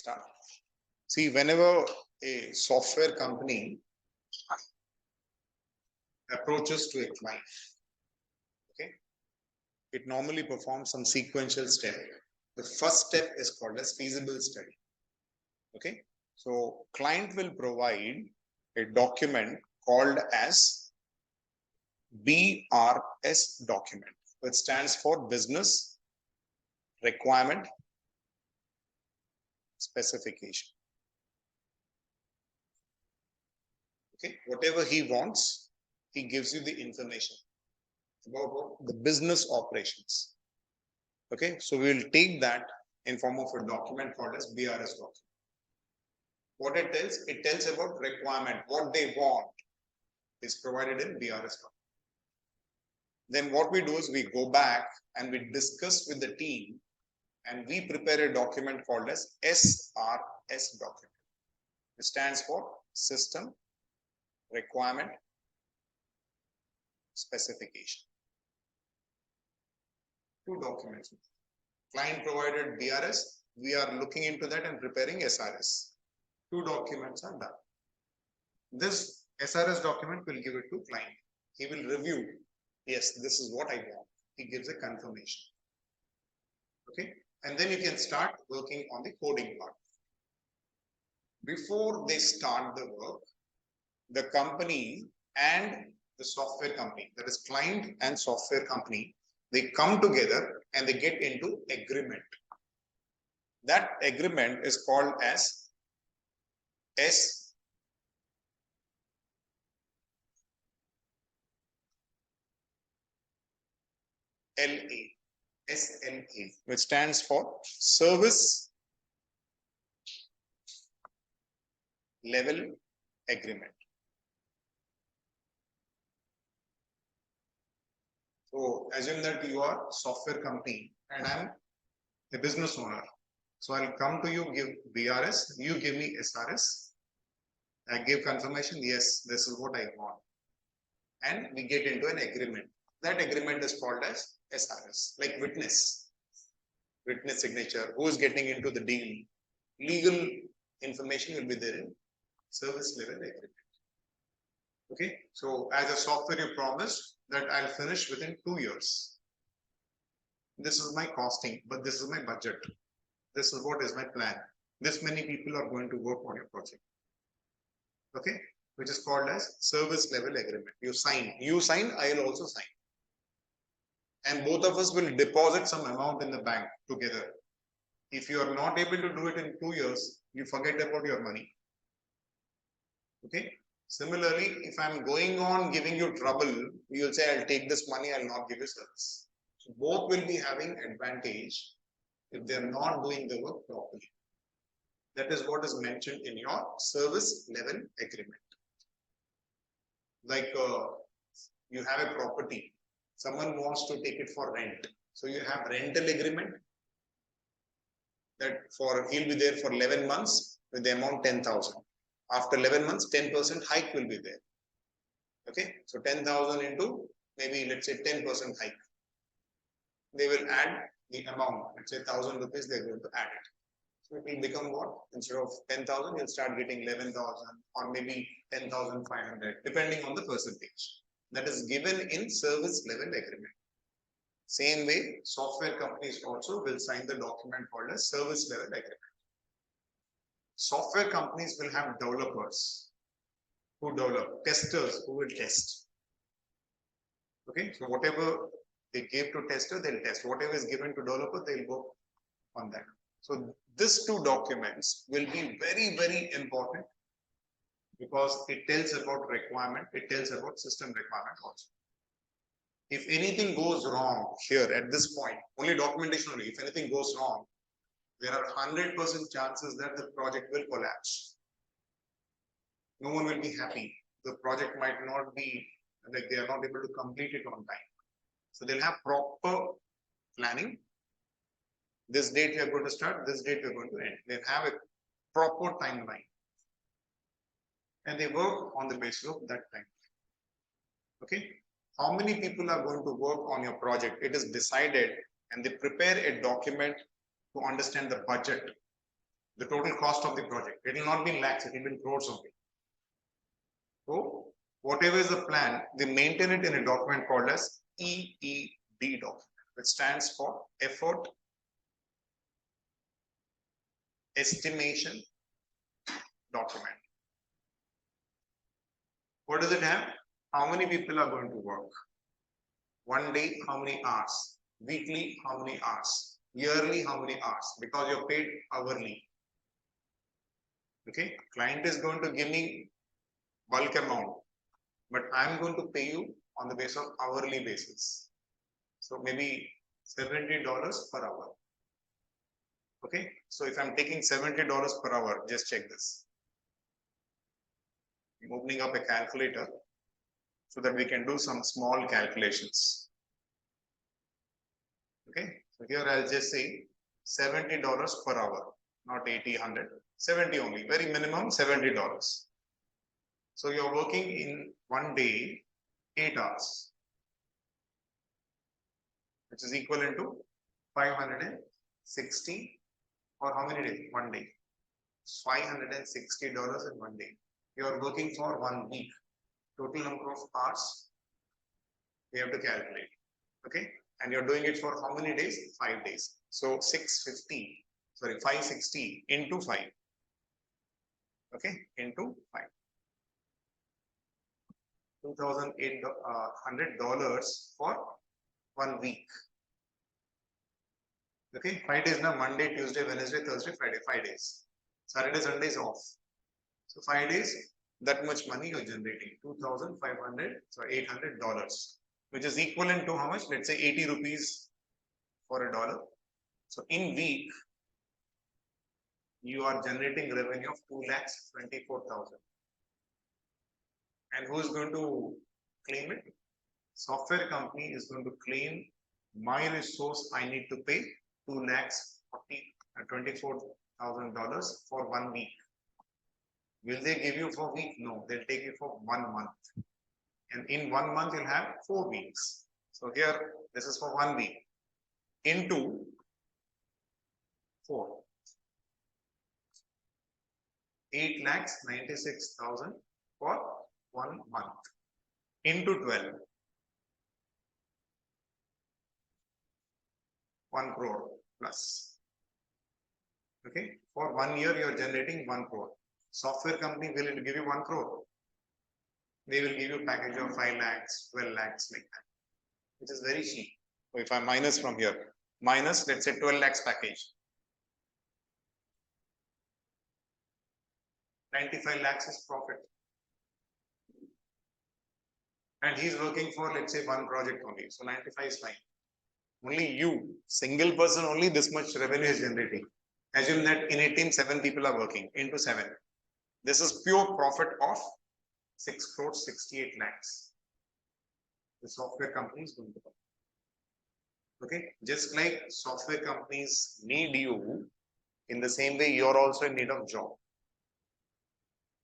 Start. See, whenever a software company approaches to a client, okay, it normally performs some sequential step. The first step is called as feasible study. Okay, so client will provide a document called as BRS document, which stands for Business Requirement Specification. Okay, whatever he wants, he gives you the information about the business operations. Okay, so we will take that in form of a document called as BRS document. What it tells about requirement, what they want is provided in BRS document. Then what we do is we go back and we discuss with the team and we prepare a document called as SRS document. It stands for System Requirement Specification. Two documents. Client provided BRS. We are looking into that and preparing SRS. Two documents are done. This SRS document will give it to client. He will review. Yes, this is what I want. He gives a confirmation. Okay. And then you can start working on the coding part. Before they start the work, the company and the software company, that is client and software company, they come together and they get into agreement. That agreement is called as SLA, which stands for Service Level Agreement. So assume that you are a software company and I'm a business owner. So I'll come to you, give BRS, you give me SRS. I give confirmation, yes, this is what I want. And we get into an agreement. That agreement is called as SRS, like witness signature, who is getting into the deal. Legal information will be there in service level agreement. Okay, so as a software, you promised that I'll finish within 2 years. This is my costing, but this is my budget. This is what is my plan. This many people are going to work on your project. Okay, which is called as service level agreement. You sign, I'll also sign. And both of us will deposit some amount in the bank together. If you are not able to do it in 2 years, you forget about your money. Okay. Similarly, if I'm going on giving you trouble, you'll say, I'll take this money, I'll not give you service. So both will be having advantage if they're not doing the work properly. That is what is mentioned in your service level agreement. Like you have a property, someone wants to take it for rent. So you have rental agreement that he'll be there for 11 months with the amount 10,000. After 11 months, 10% hike will be there. Okay, so 10,000 into maybe let's say 10% hike. They will add the amount, let's say 1,000 rupees, they're going to add it. So it will become what? Instead of 10,000, you'll start getting 11,000 or maybe 10,500, depending on the percentage. That is given in service level agreement. Same way, software companies also will sign the document called as service level agreement. Software companies will have developers who develop, testers who will test. Okay, so whatever they give to tester, they'll test. Whatever is given to developer, they'll work on that. So these two documents will be very, very important because it tells about requirement, it tells about system requirement also. If anything goes wrong here at this point, only documentation only, if anything goes wrong, there are 100% chances that the project will collapse. No one will be happy. The project might not be, like they are not able to complete it on time. So they'll have proper planning. This date we are going to start, this date we are going to end. They'll have a proper timeline. And they work on the basis of that time. Okay. How many people are going to work on your project? It is decided and they prepare a document to understand the budget. the total cost of the project. It will not be in lakhs, it will be in crores only. So whatever is the plan, they maintain it in a document called as EED document, which stands for Effort Estimation Document. What does it have? How many people are going to work? One day, how many hours? Weekly, how many hours? Yearly, how many hours? Because you're paid hourly. Okay, client is going to give me bulk amount, but I'm going to pay you on the basis of hourly basis. So maybe $70 per hour. Okay, so if I'm taking $70 per hour, just check this. I'm opening up a calculator so that we can do some small calculations. Okay, so here I'll just say $70 per hour, not 80, 100, 70 only, very minimum $70. So you're working in one day, 8 hours, which is equivalent to 560 or how many days? One day. $560 in one day. You are working for 1 week. Total number of hours we have to calculate. Okay, and you're doing it for how many days? 5 days. So 560 into 5. Okay, into 5. $2,800 for 1 week. Okay, 5 days now, Monday, Tuesday, Wednesday, Thursday, Friday, 5 days. Saturday, Sunday is off. So 5 days, that much money you're generating, $800, which is equivalent to how much? Let's say 80 rupees for a dollar. So in week, you are generating revenue of 2,24,000. And who is going to claim it? Software company is going to claim my resource I need to pay $2,24,000 for 1 week. Will they give you for a week? No, they'll take you for 1 month. And in 1 month, you'll have 4 weeks. So here, this is for 1 week. Into 4. 8,96,000 for 1 month. Into 12. 1 crore plus. Okay, for 1 year you are generating 1 crore. Software company will give you 1 crore. They will give you a package of 5 lakhs, 12 lakhs like that, which is very cheap. So if I minus from here, minus let's say 12 lakhs package, 95 lakhs is profit. And he's working for let's say 1 project only. So 95 is fine. Only you, single person, only this much revenue is generating. Assume that in a team, 7 people are working into 7. This is pure profit of 6 crores 68 lakhs. The software company is going to come. Okay, just like software companies need you, in the same way you're also in need of job.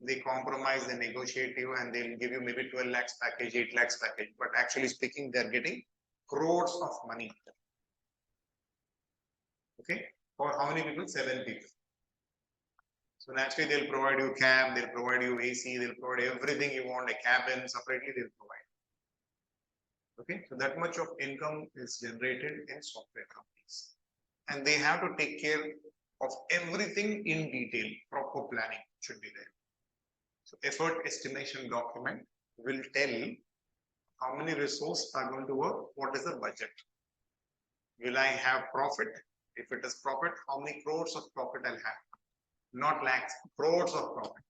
They compromise, they negotiate you, and they'll give you maybe 12 lakhs package, 8 lakhs package. But actually speaking, they're getting crores of money. Okay, for how many people? 7 people. So naturally, they'll provide you cab, they'll provide you AC, they'll provide everything you want, a cabin separately they'll provide. Okay, so that much of income is generated in software companies. And they have to take care of everything in detail, proper planning should be there. So effort estimation document will tell how many resources are going to work, what is the budget. Will I have profit? If it is profit, how many crores of profit I'll have? Not lakhs, crores of profit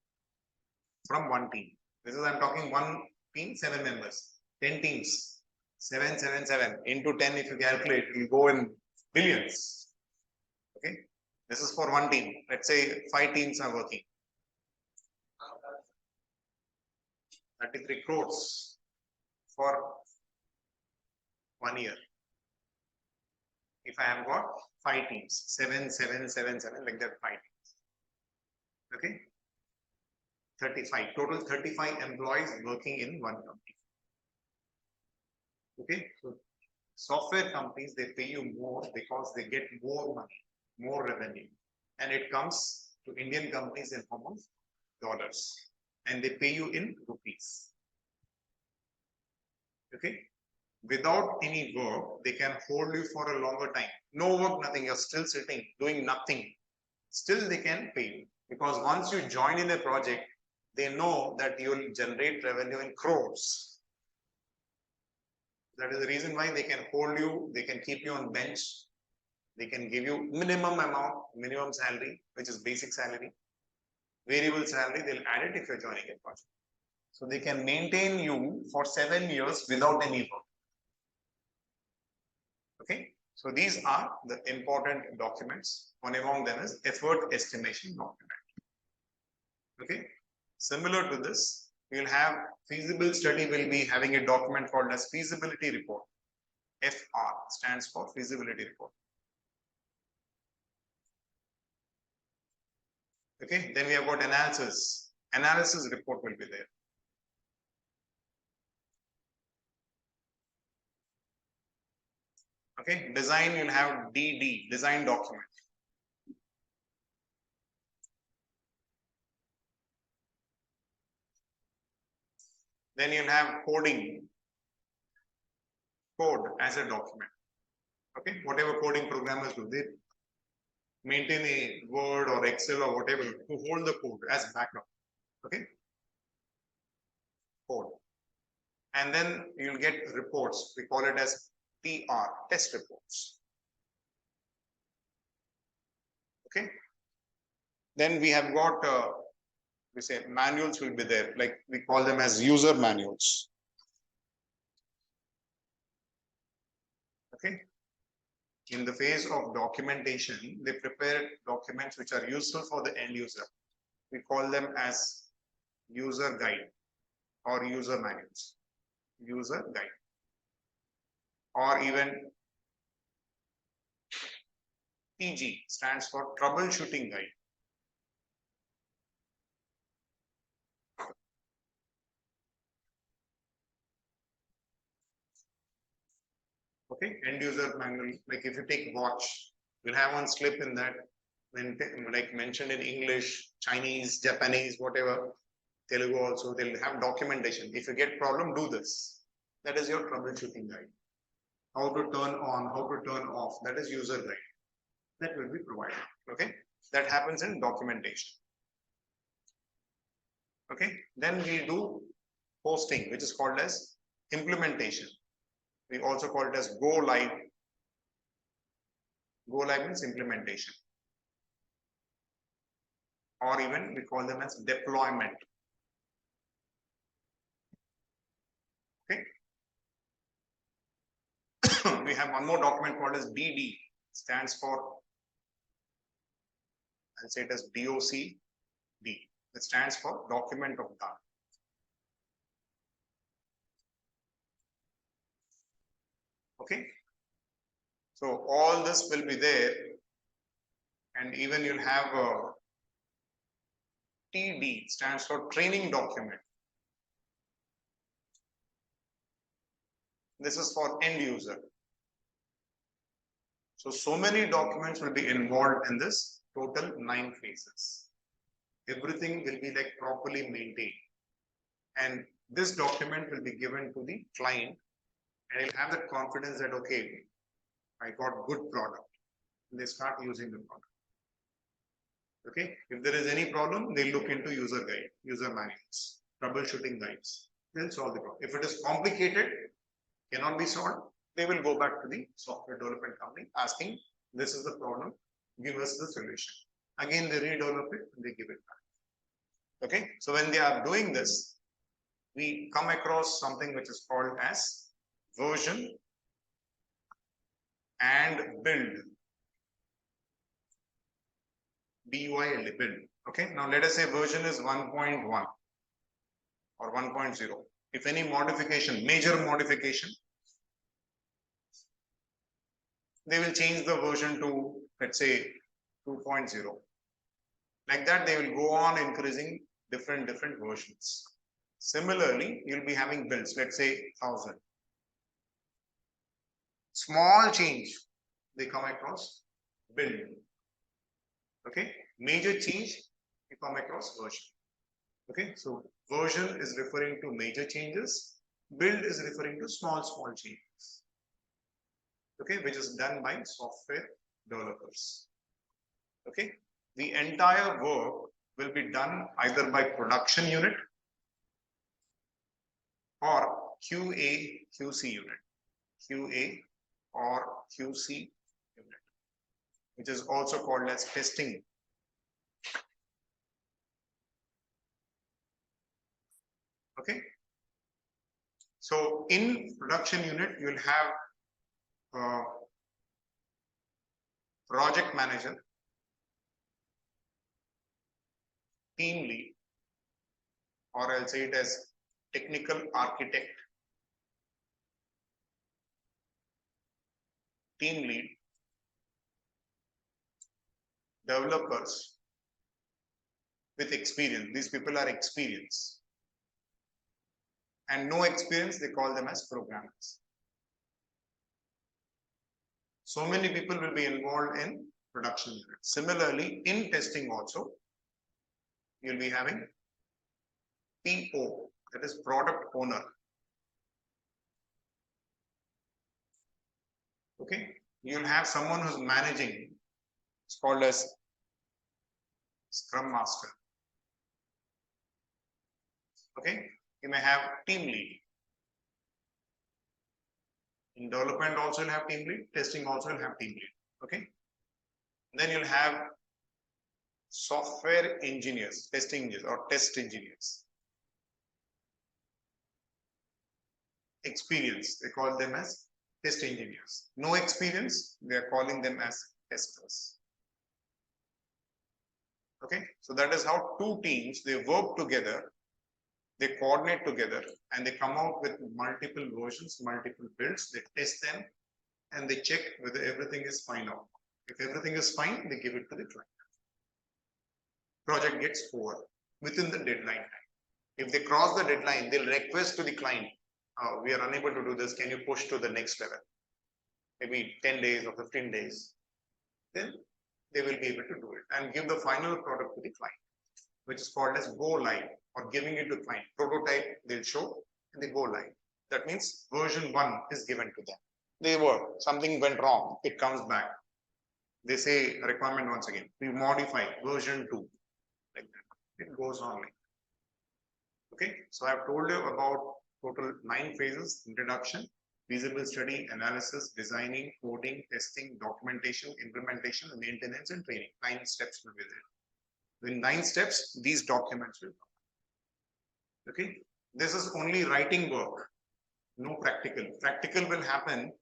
from one team. This is, I'm talking one team, 7 members, 10 teams, 7, 7, 7 into 10. If you calculate, it will go in billions. Okay, this is for one team. Let's say 5 teams are working. 33 crores for 1 year. If I have got 5 teams, 7, 7, 7, 7, like that, 5 teams. Okay, 35, total 35 employees working in one company. Okay, so software companies, they pay you more because they get more money, more revenue, and it comes to Indian companies in form of dollars, and they pay you in rupees. Okay. Without any work, they can hold you for a longer time. No work, nothing. You're still sitting, doing nothing. Still, they can pay you, because once you join in a project, they know that you will generate revenue in crores. That is the reason why they can hold you, they can keep you on bench, they can give you minimum amount, minimum salary, which is basic salary. Variable salary, they'll add it if you're joining a project. So they can maintain you for 7 years without any work. Okay, so these are the important documents. One among them is effort estimation document. Okay, similar to this, you'll have feasible study will be having a document called as feasibility report. FR stands for feasibility report. Okay, then we have got analysis. Analysis report will be there. Okay, design, you'll have DD, design document. Then you'll have coding, code as a document. Okay, whatever coding programmers do, they maintain a Word or Excel or whatever to hold the code as backup. Okay, code. And then you'll get reports. We call it as TR, test reports. Okay. Then we have got, we say manuals will be there, like we call them as user manuals. Okay. In the phase of documentation, they prepare documents which are useful for the end user. We call them as user guide or user manuals. User guide. Or even TG stands for troubleshooting guide. Okay, end user manual, like if you take watch, you'll have one slip in that, when like mentioned in English, Chinese, Japanese, whatever, Telugu also, they'll have documentation. If you get problem, do this. That is your troubleshooting guide. How to turn on, how to turn off, that is user guide. That will be provided. Okay, that happens in documentation. Okay, then we do hosting, which is called as implementation. We also call it as go live. Go live means implementation. Or even we call them as deployment. Okay. We have one more document called as DD, stands for, I'll say it as DOCD. It stands for document of done. Okay. So all this will be there, and even you'll have a TD, stands for training document. This is for end user. So many documents will be involved in this total 9 phases. Everything will be like properly maintained. And this document will be given to the client, and he'll have that confidence that, okay, I got good product. And they start using the product. Okay. If there is any problem, they look into user guide, user manuals, troubleshooting guides. They'll solve the problem. If it is complicated, cannot be solved, they will go back to the software development company asking, this is the problem, give us the solution. Again, they redevelop it and they give it back. Okay. So when they are doing this, we come across something which is called as version and build. BUILD, build. Okay. Now let us say version is 1.1 or 1.0. If any modification, major modification, they will change the version to, let's say, 2.0. Like that, they will go on increasing different versions. Similarly, you'll be having builds, let's say 1000. Small change, they come across build. Okay. Major change, you come across version. Okay, so version is referring to major changes. Build is referring to small changes. Okay, which is done by software developers. Okay, the entire work will be done either by production unit or QA QC unit. QA or QC unit, which is also called as testing. Okay. So in production unit, you will have project manager, team lead, or I'll say it as technical architect, team lead, developers with experience. These people are experienced. And no experience, they call them as programmers. So many people will be involved in production unit. Similarly, in testing also, you'll be having PO, that is product owner. Okay, you'll have someone who's managing, it's called as Scrum Master. Okay, you may have team lead. In development also you'll have team lead, testing also you'll have team lead. Okay, then you'll have software engineers, testing engineers or test engineers. Experience, they call them as test engineers. No experience, they are calling them as testers. Okay, so that is how two teams, they work together, they coordinate together, and they come out with multiple versions, multiple builds, they test them, and they check whether everything is fine out. If everything is fine, they give it to the client. Project gets over within the deadline time. If they cross the deadline, they'll request to the client, we are unable to do this, can you push to the next level? Maybe 10 days or 15 days. Then they will be able to do it and give the final product to the client, which is called as go live or giving it to the client. Prototype they'll show and they go live. That means version 1 is given to them. They work, something went wrong, it comes back. They say requirement once again, we modify version 2, like that. It goes on like that. Okay, so I've told you about total 9 phases: introduction, feasible study, analysis, designing, coding, testing, documentation, implementation, maintenance, and training. 9 steps will be there. In 9 steps, these documents will come. Okay, this is only writing work, no practical. Practical will happen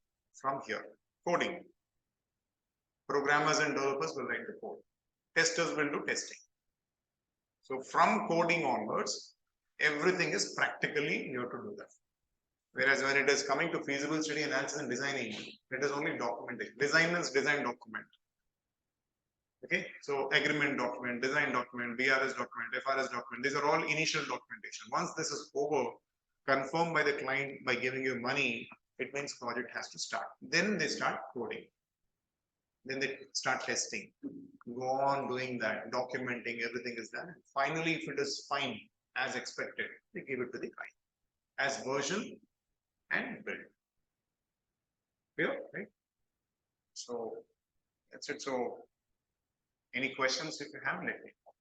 from here. Coding. Programmers and developers will write the code. Testers will do testing. So from coding onwards, everything is practically you have to do that. Whereas when it is coming to feasible study, analysis, and designing, it is only documentation. Design is design document. Okay, so agreement document, design document, BRS document, FRS document, these are all initial documentation. Once this is over, confirmed by the client by giving you money, it means project has to start. Then they start coding. Then they start testing. Go on doing that, documenting, everything is done. Finally, if it is fine as expected, they give it to the client as version and build. Clear, right? So that's it. So any questions if you have, let me know.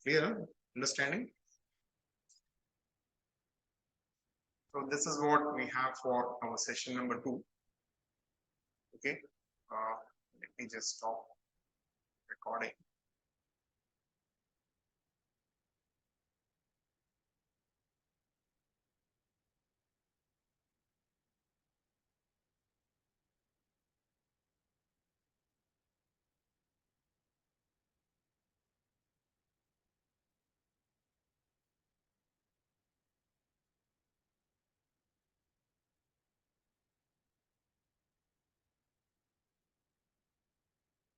Clear? Understanding? So this is what we have for our session number 2. Okay. Let me just stop recording.